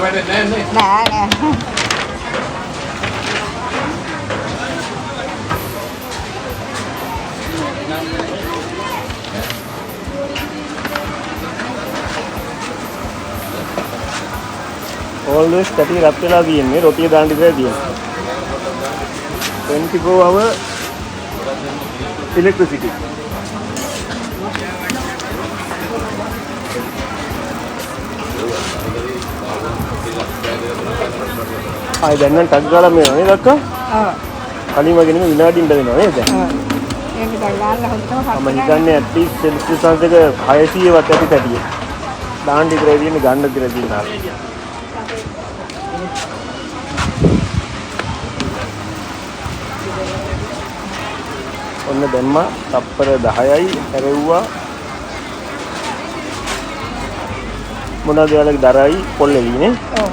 නෑ. always කටි රත් වෙලා තියෙන්නේ රොටිය දාන්න ඉඳලා තියෙනවා 24 hour electricity ආයි දැන් නම් ටක් ගාලා මේවා නේද අක්කා? ඔව්. කලින් වගේ නෙමෙයි විනාඩියෙන් බැලෙනවා නේද? ඔව්. ඒක දැන් හොත්තම මම හිතන්නේ at least celsius අංශක 600 වත් ඇති පැටිය. දාන්න ඉතරයි තියෙන්නේ ගන්න ඉතරයි තියෙනවා. ඔන්න දැම්මා තප්පර 10යි හැරෙව්වා මොනවද යාලගේ දරයි පොල්ලෙලි නේ ඔව්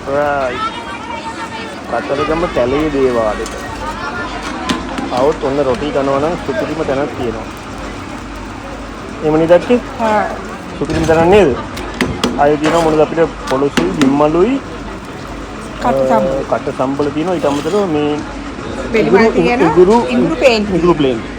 right කතරගම කැලේ දේවාලෙට આવොත් ඔන්න රොටි කනවා නම් සුපිරිම තැනක් තියෙනවා එහෙම නේද අක්කේ හා සුපිරිම තැනක් නේද ආයේ තියෙනවා මොනවද අපිට පොලොසුයි බිම්මලුයි කට සම්බල තියෙනවා ඊට අමතරව මේ ඉඟුරු පේන්ට්